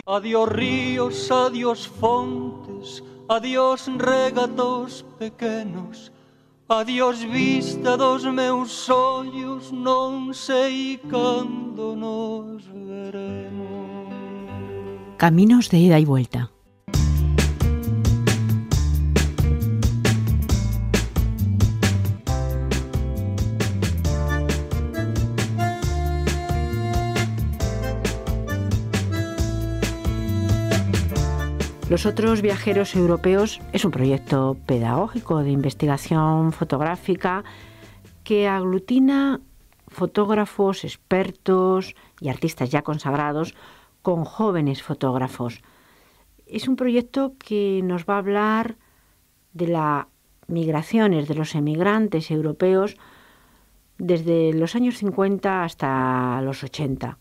Adiós ríos, adiós fontes, adiós regatos pequenos, adiós vista dos meus ollos, non sei cando nos veremos. Caminos de ida y vuelta. Los otros viajeros europeos es un proyecto pedagógico de investigación fotográfica que aglutina fotógrafos, expertos y artistas ya consagrados con jóvenes fotógrafos. Es un proyecto que nos va a hablar de las migraciones de los emigrantes europeos desde los años 50 hasta los 80.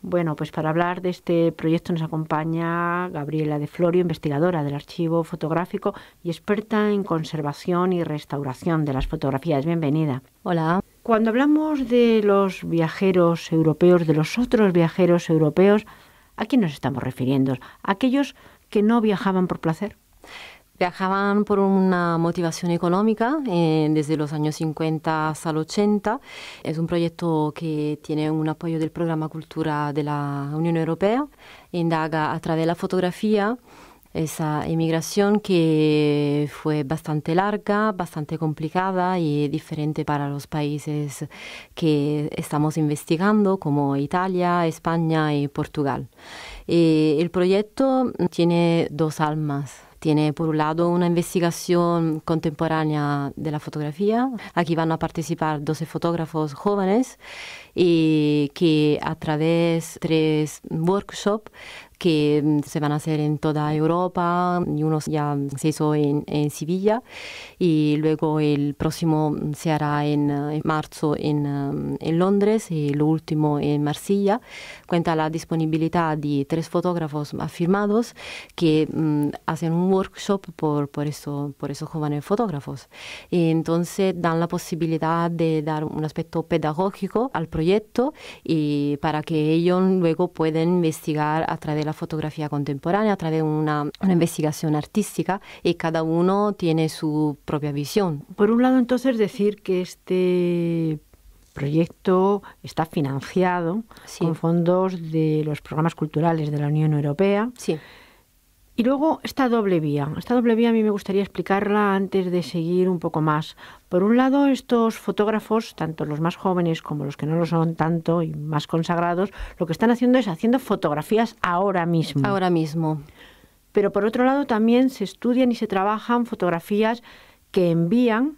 Bueno, pues para hablar de este proyecto nos acompaña Gabriela de Florio, investigadora del archivo fotográfico y experta en conservación y restauración de las fotografías. Bienvenida. Hola. Cuando hablamos de los viajeros europeos, de los otros viajeros europeos, ¿a quién nos estamos refiriendo? ¿Aquellos que no viajaban por placer? Viajaban por una motivación económica desde los años 50 hasta los 80. Es un proyecto que tiene un apoyo del Programa Cultura de la Unión Europea. Indaga a través de la fotografía esa emigración que fue bastante larga, bastante complicada y diferente para los países que estamos investigando, como Italia, España y Portugal. El proyecto tiene dos almas. Tiene, por un lado, una investigación contemporánea de la fotografía. Aquí van a participar 12 fotógrafos jóvenes y que a través de 3 workshops que se van a hacer en toda Europa, y uno ya se hizo en Sevilla y luego el próximo se hará en marzo en Londres y lo último en Marsella. Cuenta la disponibilidad de 3 fotógrafos afirmados que hacen un workshop por esos jóvenes fotógrafos. Y entonces dan la posibilidad de dar un aspecto pedagógico al proyecto y para que ellos luego puedan investigar a través de la fotografía contemporánea, a través de una investigación artística, y cada uno tiene su propia visión. Por un lado, entonces, decir que este proyecto está financiado con fondos de los programas culturales de la Unión Europea. Sí. Y luego esta doble vía. Esta doble vía a mí me gustaría explicarla antes de seguir un poco más. Por un lado, estos fotógrafos, tanto los más jóvenes como los que no lo son tanto y más consagrados, lo que están haciendo es haciendo fotografías ahora mismo. Ahora mismo. Pero por otro lado también se estudian y se trabajan fotografías que envían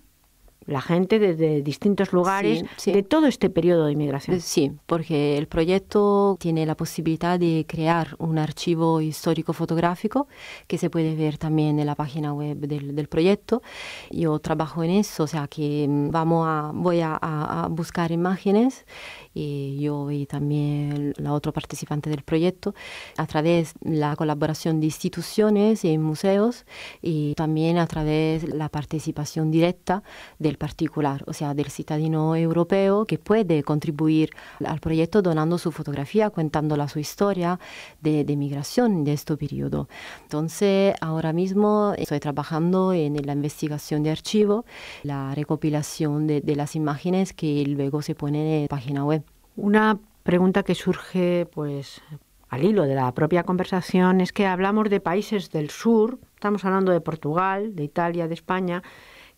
la gente desde distintos lugares de todo este periodo de inmigración. Sí, porque el proyecto tiene la posibilidad de crear un archivo histórico fotográfico que se puede ver también en la página web del proyecto. Yo trabajo en eso, o sea que voy a buscar imágenes, y yo y también la otra participante del proyecto, a través de la colaboración de instituciones y museos, y también a través de la participación directa del particular, o sea, del ciudadano europeo que puede contribuir al proyecto donando su fotografía, contándola su historia de migración de este periodo. Entonces, ahora mismo estoy trabajando en la investigación de archivo, la recopilación de las imágenes que luego se ponen en la página web. Una pregunta que surge, pues, al hilo de la propia conversación, es que hablamos de países del sur, estamos hablando de Portugal, de Italia, de España,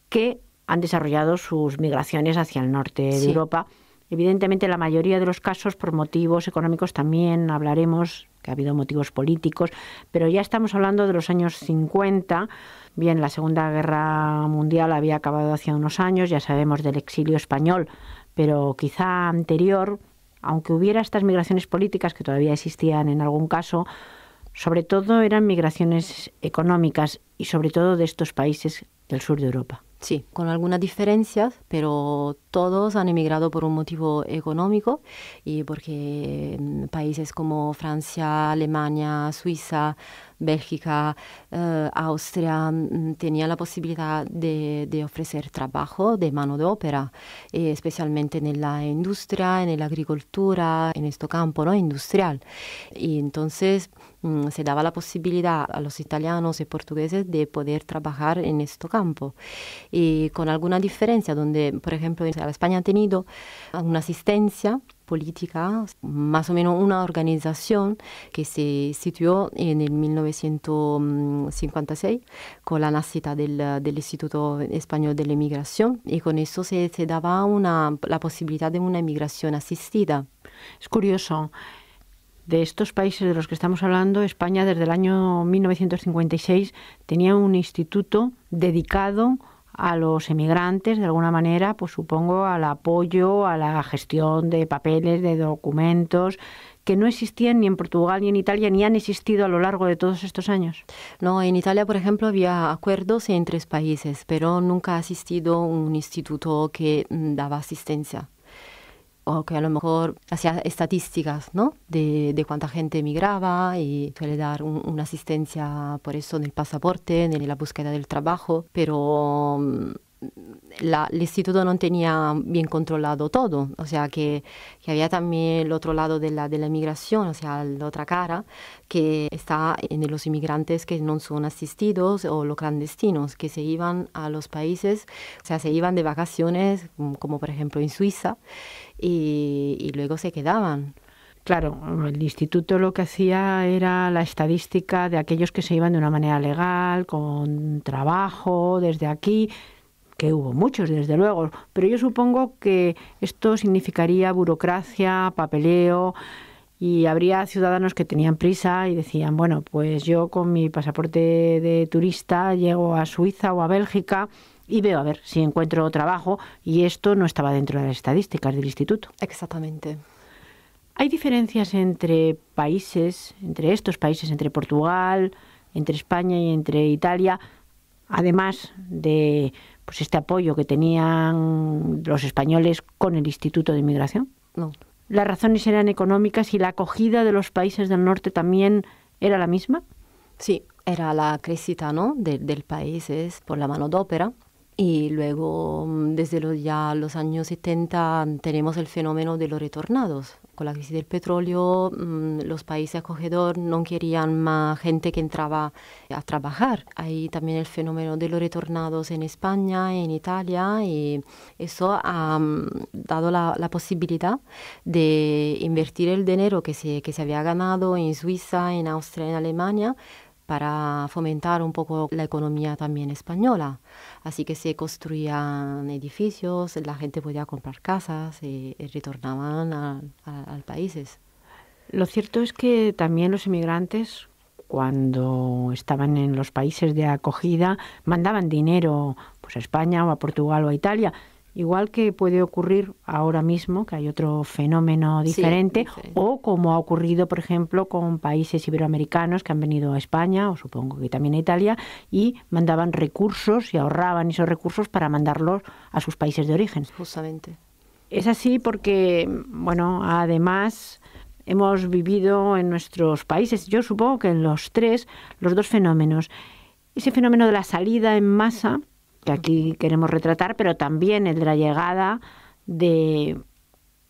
que han desarrollado sus migraciones hacia el norte de Europa. Evidentemente, la mayoría de los casos por motivos económicos, también hablaremos que ha habido motivos políticos, pero ya estamos hablando de los años 50. Bien, la Segunda Guerra Mundial había acabado hace unos años, ya sabemos del exilio español, pero quizá anterior, aunque hubiera estas migraciones políticas que todavía existían en algún caso, sobre todo eran migraciones económicas y sobre todo de estos países del sur de Europa. Sí, con algunas diferencias, pero todos han emigrado por un motivo económico y porque países como Francia, Alemania, Suiza Bélgica, Austria, tenían la posibilidad de ofrecer trabajo de mano de obra, especialmente en la industria, en la agricultura, en este campo, ¿no?, industrial. Y entonces se daba la posibilidad a los italianos y portugueses de poder trabajar en este campo. Y con alguna diferencia, donde, por ejemplo, España ha tenido una asistencia política, más o menos una organización que se situó en el 1956 con la nacida del Instituto Español de la Inmigración, y con eso se daba la posibilidad de una inmigración asistida. Es curioso. De estos países de los que estamos hablando, España desde el año 1956 tenía un instituto dedicado a los emigrantes, de alguna manera, pues supongo al apoyo, a la gestión de papeles, de documentos, que no existían ni en Portugal ni en Italia, ni han existido a lo largo de todos estos años. No, en Italia, por ejemplo, había acuerdos en 3 países, pero nunca ha existido un instituto que daba asistencia, o que a lo mejor hacía estadísticas, ¿no?, de cuánta gente emigraba, y suele dar una asistencia por eso en el pasaporte, en la búsqueda del trabajo, pero el instituto no tenía bien controlado todo, o sea que había también el otro lado de la inmigración, o sea, la otra cara, que está en los inmigrantes que no son asistidos o los clandestinos, que se iban a los países, o sea, se iban de vacaciones, como por ejemplo en Suiza, y luego se quedaban. Claro, el instituto lo que hacía era la estadística de aquellos que se iban de una manera legal, con trabajo, desde aquí, que hubo muchos, desde luego, pero yo supongo que esto significaría burocracia, papeleo, y habría ciudadanos que tenían prisa y decían, bueno, pues yo con mi pasaporte de turista llego a Suiza o a Bélgica y veo a ver si encuentro trabajo, y esto no estaba dentro de las estadísticas del instituto. Exactamente. ¿Hay diferencias entre países, entre estos países, entre Portugal, entre España y entre Italia, además de pues este apoyo que tenían los españoles con el Instituto de Inmigración? No. ¿Las razones eran económicas y la acogida de los países del norte también era la misma? Sí, era la crecida, ¿no?, del país por la mano de obra. Y luego, desde los años 70, tenemos el fenómeno de los retornados. Con la crisis del petróleo, los países acogedores no querían más gente que entraba a trabajar. Hay también el fenómeno de los retornados en España, en Italia, y eso ha dado la posibilidad de invertir el dinero que se había ganado en Suiza, en Austria, en Alemania, para fomentar un poco la economía también española. Así que se construían edificios, la gente podía comprar casas y retornaban a países. Lo cierto es que también los inmigrantes, cuando estaban en los países de acogida, mandaban dinero pues a España o a Portugal o a Italia. Igual que puede ocurrir ahora mismo, que hay otro fenómeno diferente, sí, diferente, o como ha ocurrido, por ejemplo, con países iberoamericanos que han venido a España, o supongo que también a Italia, y mandaban recursos y ahorraban esos recursos para mandarlos a sus países de origen. Justamente. Es así porque, bueno, además hemos vivido en nuestros países, yo supongo que en los 3, los 2 fenómenos. Ese fenómeno de la salida en masa, que aquí queremos retratar, pero también el de la llegada de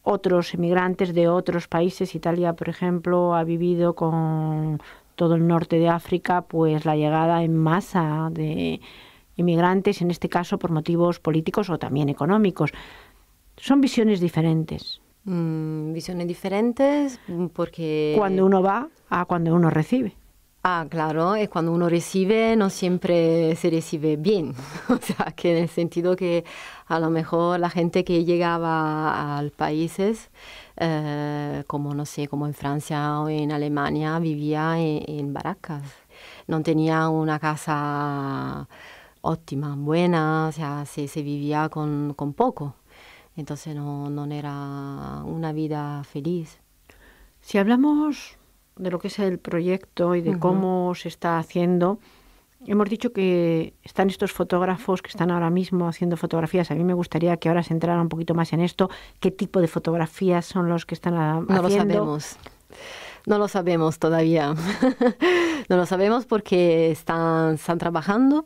otros emigrantes de otros países. Italia, por ejemplo, ha vivido con todo el norte de África, pues la llegada en masa de inmigrantes, en este caso por motivos políticos o también económicos. Son visiones diferentes. Visiones diferentes porque... Cuando uno va a cuando uno recibe. Claro, es cuando uno recibe, no siempre se recibe bien. O sea, que en el sentido que a lo mejor la gente que llegaba a países, como no sé, como en Francia o en Alemania, vivía en barracas. No tenía una casa óptima, buena, o sea, se vivía con poco. Entonces no era una vida feliz. Si hablamos de lo que es el proyecto y de cómo se está haciendo, hemos dicho que están estos fotógrafos que están ahora mismo haciendo fotografías. A mí me gustaría que ahora se entrara un poquito más en esto. ¿Qué tipo de fotografías son los que están haciendo? No lo sabemos. No lo sabemos todavía. No lo sabemos porque están trabajando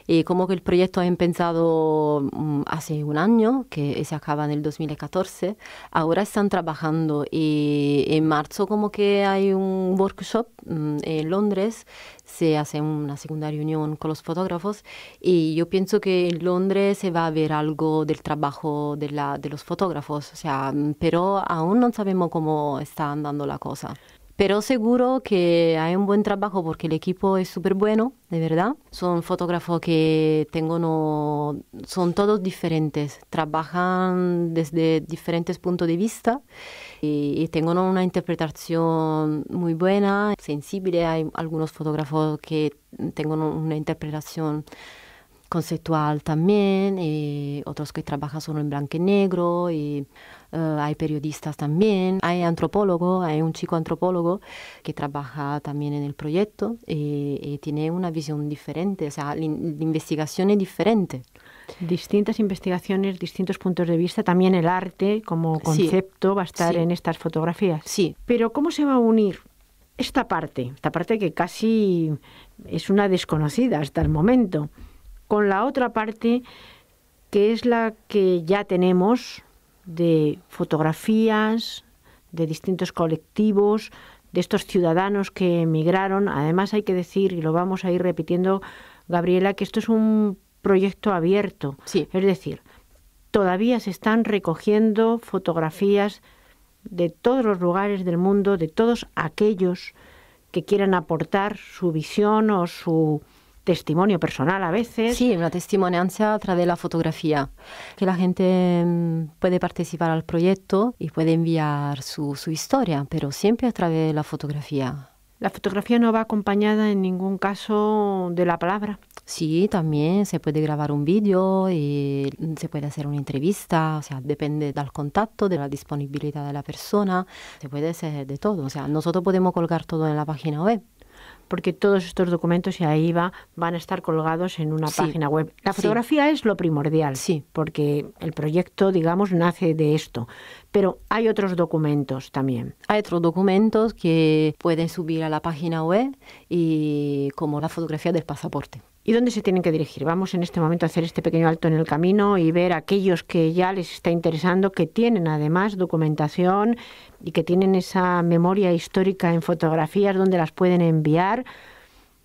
y como que el proyecto ha empezado hace un año, que se acaba en el 2014. Ahora están trabajando y en marzo como que hay un workshop en Londres. Se hace una segunda reunión con los fotógrafos y yo pienso que en Londres se va a ver algo del trabajo de los fotógrafos. O sea, pero aún no sabemos cómo está andando la cosa. Pero seguro que hay un buen trabajo porque el equipo es súper bueno, de verdad. Son fotógrafos que son todos diferentes, trabajan desde diferentes puntos de vista y tengo una interpretación muy buena, sensible. Hay algunos fotógrafos que tienen una interpretación conceptual también, y otros que trabajan solo en blanco y negro, y hay periodistas también, hay antropólogo, hay un chico antropólogo que trabaja también en el proyecto y tiene una visión diferente, o sea, la investigación es diferente. Distintas investigaciones, distintos puntos de vista, también el arte como concepto va a estar en estas fotografías. Sí. Pero ¿cómo se va a unir esta parte que casi es una desconocida hasta el momento, con la otra parte que es la que ya tenemos de fotografías de distintos colectivos, de estos ciudadanos que emigraron? Además hay que decir, y lo vamos a ir repitiendo, Gabriela, que esto es un proyecto abierto. Sí. Es decir, todavía se están recogiendo fotografías de todos los lugares del mundo, de todos aquellos que quieran aportar su visión o su testimonio personal a veces. Sí, una testimonianza a través de la fotografía, que la gente puede participar al proyecto y puede enviar su historia, pero siempre a través de la fotografía. La fotografía no va acompañada en ningún caso de la palabra. Sí, también se puede grabar un vídeo y se puede hacer una entrevista, o sea, depende del contacto, de la disponibilidad de la persona, se puede hacer de todo, o sea, nosotros podemos colgar todo en la página web. Porque todos estos documentos, y ahí van a estar colgados en una página web. La fotografía es lo primordial, porque el proyecto, digamos, nace de esto. Pero hay otros documentos también. Hay otros documentos que pueden subir a la página web, y como la fotografía del pasaporte. ¿Y dónde se tienen que dirigir? Vamos en este momento a hacer este pequeño alto en el camino y ver a aquellos que ya les está interesando, que tienen además documentación y que tienen esa memoria histórica en fotografías donde las pueden enviar,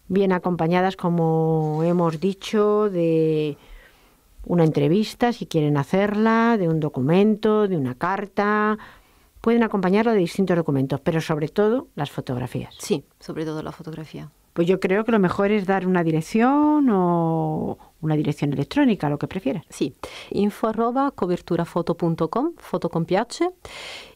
bien acompañadas, como hemos dicho, de una entrevista, si quieren hacerla, de un documento, de una carta. Pueden acompañarla de distintos documentos, pero sobre todo las fotografías. Sí, sobre todo la fotografía. Pues yo creo que lo mejor es dar una dirección o una dirección electrónica, lo que prefieras. Sí, info@coberturafoto.com, foto con PH.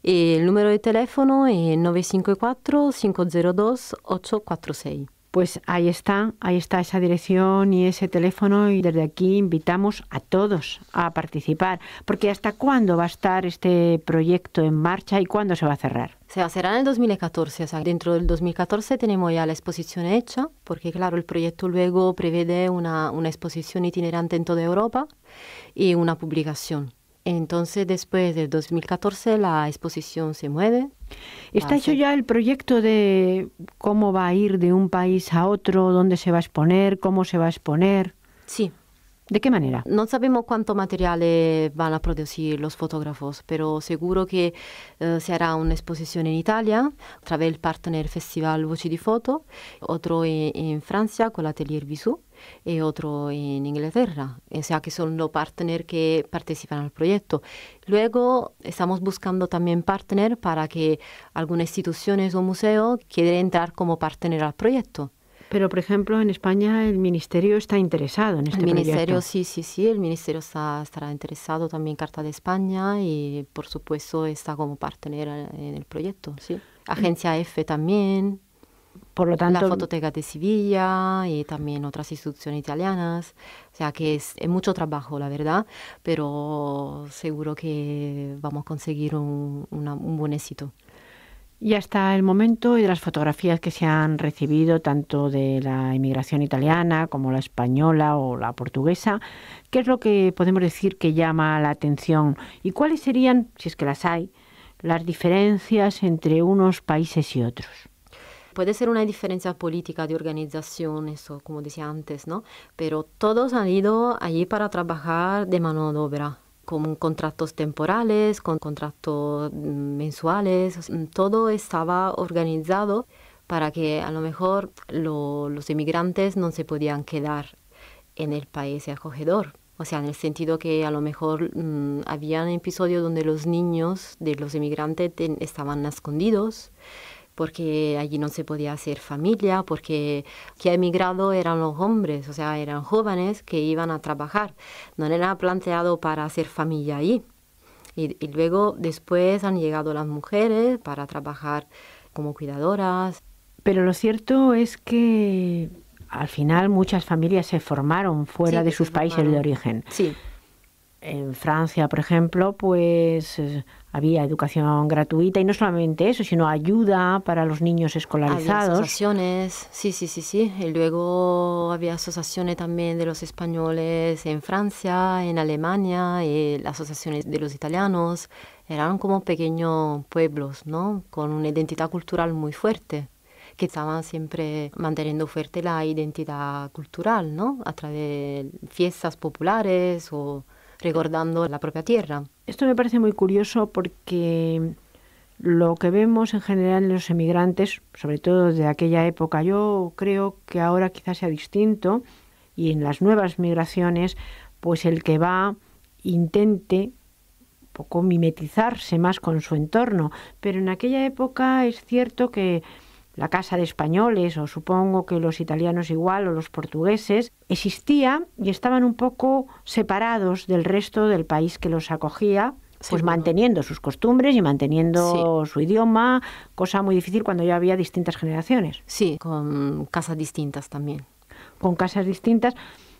El número de teléfono es 954-502-846. Pues ahí está esa dirección y ese teléfono, y desde aquí invitamos a todos a participar. Porque ¿hasta cuándo va a estar este proyecto en marcha y cuándo se va a cerrar? O sea, será en el 2014, o sea, dentro del 2014 tenemos ya la exposición hecha, porque claro, el proyecto luego prevé una exposición itinerante en toda Europa y una publicación. Entonces, después del 2014, la exposición se mueve. ¿Está hecho ya el proyecto de cómo va a ir de un país a otro, dónde se va a exponer, cómo se va a exponer? Sí. ¿De qué manera? No sabemos cuánto materiales van a producir los fotógrafos, pero seguro que se hará una exposición en Italia a través del partner Festival Voci di Foto, otro en Francia con l'Atelier Vissou y otro en Inglaterra. O sea, que son los partners que participan al proyecto. Luego estamos buscando también partners para que algunas instituciones o museos quieran entrar como partner al proyecto. Pero, por ejemplo, en España el Ministerio está interesado en este proyecto. El Ministerio, sí, el Ministerio estará interesado, también Carta de España, y por supuesto está como partner en el proyecto, sí. Agencia F también, por lo tanto, la Fototeca de Sevilla y también otras instituciones italianas. O sea que es mucho trabajo, la verdad, pero seguro que vamos a conseguir un buen éxito. Y hasta el momento, y de las fotografías que se han recibido, tanto de la inmigración italiana como la española o la portuguesa, ¿qué es lo que podemos decir que llama la atención? ¿Y cuáles serían, si es que las hay, las diferencias entre unos países y otros? Puede ser una diferencia política de organización, eso, como decía antes, ¿no? Pero todos han ido allí para trabajar de mano de obra, con contratos temporales, con contratos mensuales. Todo estaba organizado para que a lo mejor los inmigrantes no se podían quedar en el país acogedor. O sea, en el sentido que a lo mejor había episodios donde los niños de los inmigrantes estaban escondidos, porque allí no se podía hacer familia, porque que ha emigrado eran los hombres, o sea, eran jóvenes que iban a trabajar. No era planteado para hacer familia allí. Y luego después han llegado las mujeres para trabajar como cuidadoras. Pero lo cierto es que al final muchas familias se formaron fuera de sus países de origen. Sí. En Francia, por ejemplo, pues había educación gratuita y no solamente eso, sino ayuda para los niños escolarizados. Había asociaciones, sí. Y luego había asociaciones también de los españoles en Francia, en Alemania, y las asociaciones de los italianos. Eran como pequeños pueblos, ¿no? Con una identidad cultural muy fuerte, que estaban siempre manteniendo fuerte la identidad cultural, ¿no? A través de fiestas populares o recordando la propia tierra. Esto me parece muy curioso porque lo que vemos en general en los emigrantes, sobre todo de aquella época, yo creo que ahora quizás sea distinto, y en las nuevas migraciones, pues el que va intente un poco mimetizarse más con su entorno, pero en aquella época es cierto que la casa de españoles, o supongo que los italianos igual, o los portugueses, existía y estaban un poco separados del resto del país que los acogía, pues manteniendo sus costumbres y manteniendo su idioma, cosa muy difícil cuando ya había distintas generaciones. Sí, con casas distintas también. Con casas distintas,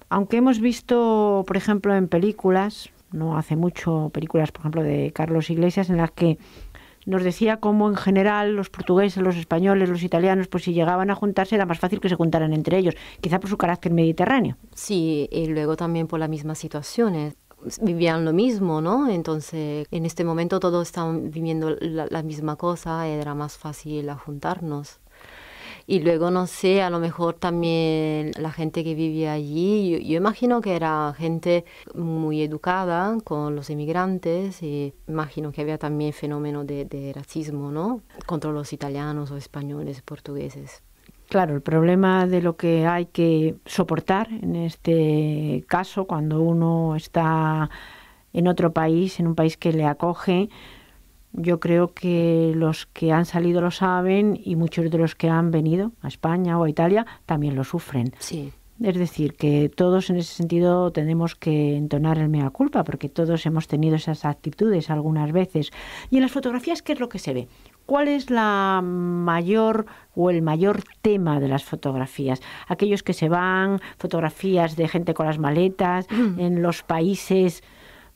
aunque hemos visto, por ejemplo, en películas, no hace mucho, películas, por ejemplo, de Carlos Iglesias, en las que nos decía cómo en general los portugueses, los españoles, los italianos, pues si llegaban a juntarse era más fácil que se juntaran entre ellos, quizá por su carácter mediterráneo. Sí, y luego también por las mismas situaciones. Vivían lo mismo, ¿no? Entonces, en este momento todos estaban viviendo la misma cosa, era más fácil juntarnos. Y luego, no sé, a lo mejor también la gente que vivía allí, yo imagino que era gente muy educada con los inmigrantes, y imagino que había también fenómeno de racismo, ¿no? Contra los italianos o españoles, portugueses. Claro, el problema de lo que hay que soportar en este caso, cuando uno está en otro país, en un país que le acoge, yo creo que los que han salido lo saben y muchos de los que han venido a España o a Italia también lo sufren. Sí. Es decir, que todos en ese sentido tenemos que entonar el mea culpa, porque todos hemos tenido esas actitudes algunas veces. Y en las fotografías, ¿qué es lo que se ve? ¿Cuál es la mayor o el mayor tema de las fotografías? Aquellos que se van, fotografías de gente con las maletas, en los países.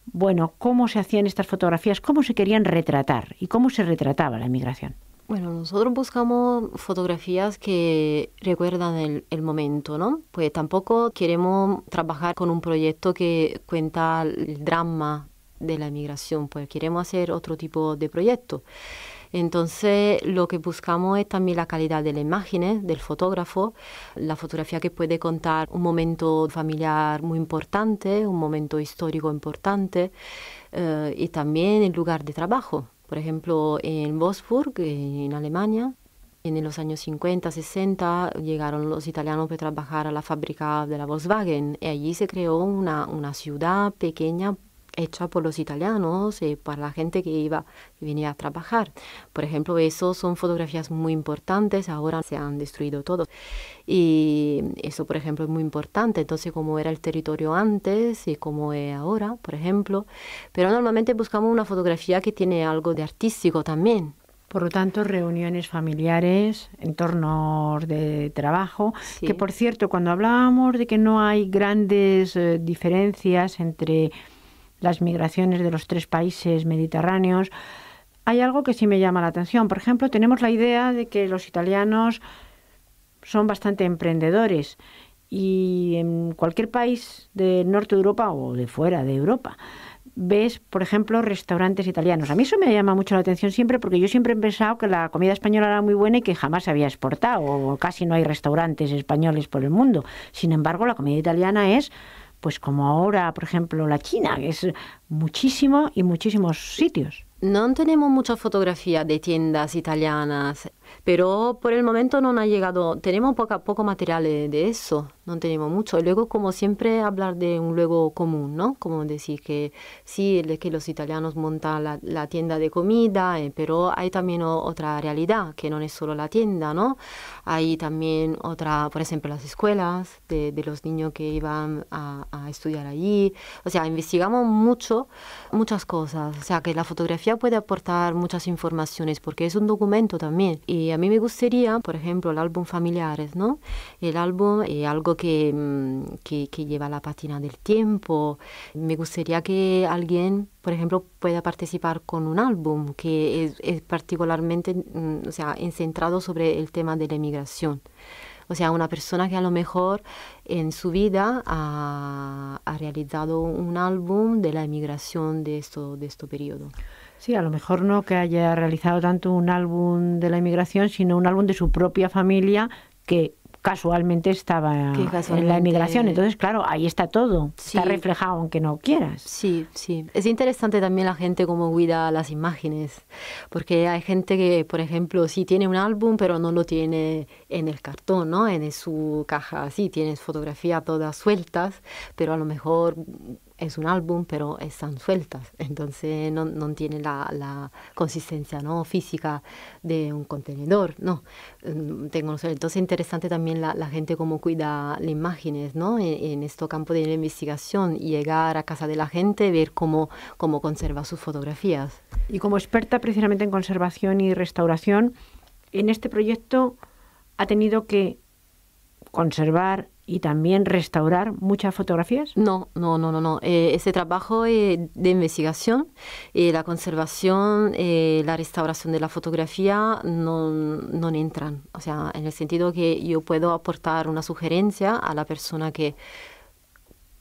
Bueno, ¿cómo se hacían estas fotografías? ¿Cómo se querían retratar? ¿Y cómo se retrataba la inmigración? Bueno, nosotros buscamos fotografías que recuerdan el momento, ¿no? Pues tampoco queremos trabajar con un proyecto que cuenta el drama de la inmigración, pues queremos hacer otro tipo de proyecto. Entonces, lo que buscamos es también la calidad de las imágenes del fotógrafo, la fotografía que puede contar un momento familiar muy importante, un momento histórico importante, y también el lugar de trabajo. Por ejemplo, en Wolfsburg, en Alemania, en los años 50, 60, llegaron los italianos para trabajar a la fábrica de la Volkswagen, y allí se creó una ciudad pequeña hecha por los italianos y para la gente que venía a trabajar. Por ejemplo, eso son fotografías muy importantes, ahora se han destruido todo. Y eso, por ejemplo, es muy importante. Entonces, cómo era el territorio antes y cómo es ahora, por ejemplo. Pero normalmente buscamos una fotografía que tiene algo de artístico también. Por lo tanto, reuniones familiares, entornos de trabajo, sí. Que por cierto, cuando hablábamos de que no hay grandes diferencias entre las migraciones de los 3 países mediterráneos, hay algo que sí me llama la atención. Por ejemplo, tenemos la idea de que los italianos son bastante emprendedores y en cualquier país del norte de Europa o de fuera de Europa ves, por ejemplo, restaurantes italianos. A mí eso me llama mucho la atención siempre porque yo siempre he pensado que la comida española era muy buena y que jamás se había exportado, o casi no hay restaurantes españoles por el mundo. Sin embargo, la comida italiana es, pues como ahora, por ejemplo, la China, que es muchísimo y muchísimos sitios. No tenemos muchas fotografías de tiendas italianas, pero por el momento no ha llegado, tenemos poco material de eso, no tenemos mucho. Y luego, como siempre, hablar de un luego común, ¿no? Como decir que sí, que los italianos montan la tienda de comida, pero hay también otra realidad, que no es solo la tienda, ¿no? Hay también otra, por ejemplo, las escuelas de los niños que iban a estudiar allí. O sea, investigamos muchas cosas. O sea, que la fotografía puede aportar muchas informaciones porque es un documento también. Y a mí me gustaría, por ejemplo, el álbum familiares, ¿no? El álbum es algo que lleva la pátina del tiempo. Me gustaría que alguien, por ejemplo, pueda participar con un álbum que es particularmente, o sea, centrado sobre el tema de la emigración. O sea, una persona que a lo mejor en su vida ha realizado un álbum de la emigración de este periodo. Sí, a lo mejor no que haya realizado tanto un álbum de la inmigración, sino un álbum de su propia familia que casualmente estaba en la emigración. Entonces, claro, ahí está todo, sí, está reflejado aunque no quieras. Sí, sí. Es interesante también la gente cómo cuida las imágenes, porque hay gente que, por ejemplo, sí tiene un álbum, pero no lo tiene en el cartón, ¿no? En su caja, sí, tienes fotografías todas sueltas, pero a lo mejor es un álbum, pero están sueltas, entonces no tiene la consistencia, ¿no?, física de un contenedor, ¿no? Entonces es interesante también la gente cómo cuida las imágenes, ¿no? En este campo de la investigación, llegar a casa de la gente, ver cómo conserva sus fotografías. Y como experta precisamente en conservación y restauración, en este proyecto ha tenido que conservar y también restaurar muchas fotografías. No. Ese trabajo de investigación, la conservación, la restauración de la fotografía no entran. O sea, en el sentido que yo puedo aportar una sugerencia a la persona que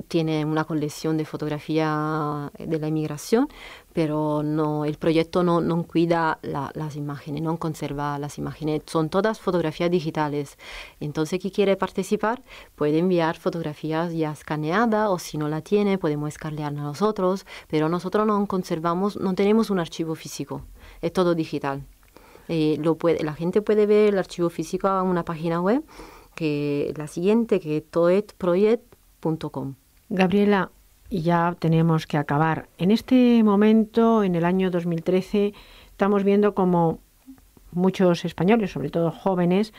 tiene una colección de fotografía de la inmigración, pero no, el proyecto no cuida las imágenes, no conserva las imágenes. Son todas fotografías digitales. Entonces, quien quiere participar puede enviar fotografías ya escaneadas, o si no la tiene, podemos escanearla nosotros, pero nosotros no conservamos, no tenemos un archivo físico, es todo digital. La gente puede ver el archivo físico en una página web, que es la siguiente, que es toetproject.com. Gabriela, ya tenemos que acabar. En este momento, en el año 2013, estamos viendo como muchos españoles, sobre todo jóvenes,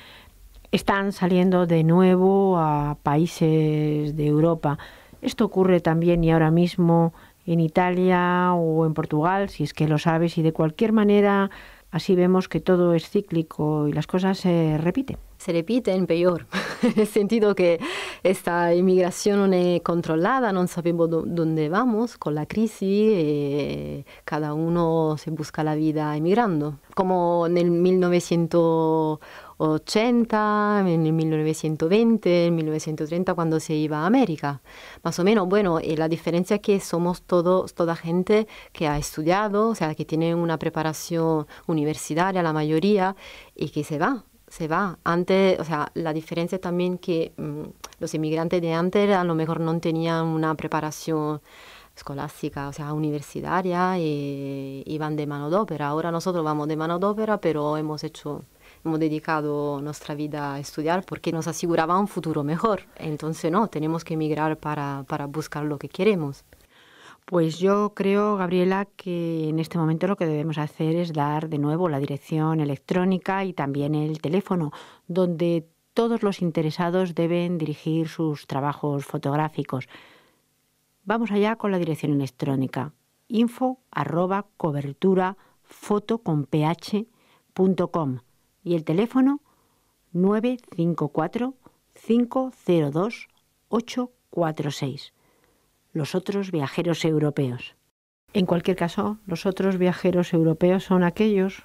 están saliendo de nuevo a países de Europa. Esto ocurre también y ahora mismo en Italia o en Portugal, si es que lo sabes, y de cualquier manera así vemos que todo es cíclico y las cosas se repiten. Se repiten peor, en el sentido que esta inmigración no es controlada, no sabemos dónde vamos con la crisis, cada uno se busca la vida emigrando. Como en el 1980, en el 1920, en 1930, cuando se iba a América. Más o menos, bueno, la diferencia es que somos toda gente que ha estudiado, o sea, que tiene una preparación universitaria, la mayoría, y que se va. Antes, o sea, la diferencia también que los inmigrantes de antes a lo mejor no tenían una preparación escolástica, o sea, universitaria, y iban de mano de obra. Ahora nosotros vamos de mano de obra, pero hemos dedicado nuestra vida a estudiar porque nos aseguraba un futuro mejor. Entonces, no, tenemos que emigrar para buscar lo que queremos. Pues yo creo, Gabriela, que en este momento lo que debemos hacer es dar de nuevo la dirección electrónica y también el teléfono, donde todos los interesados deben dirigir sus trabajos fotográficos. Vamos allá con la dirección electrónica: info@coberturafoto.com y el teléfono 954 502 846. Los otros viajeros europeos. En cualquier caso, los otros viajeros europeos son aquellos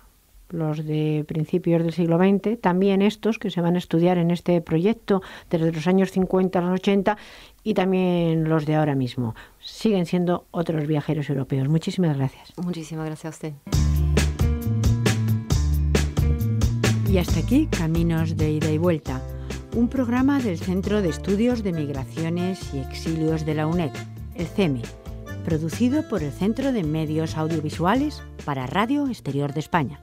los de principios del siglo XX, también estos que se van a estudiar en este proyecto desde los años 50 a los 80 y también los de ahora mismo. Siguen siendo otros viajeros europeos. Muchísimas gracias. Muchísimas gracias a usted. Y hasta aquí Caminos de Ida y Vuelta, un programa del Centro de Estudios de Migraciones y Exilios de la UNED, el CEME, producido por el Centro de Medios Audiovisuales para Radio Exterior de España.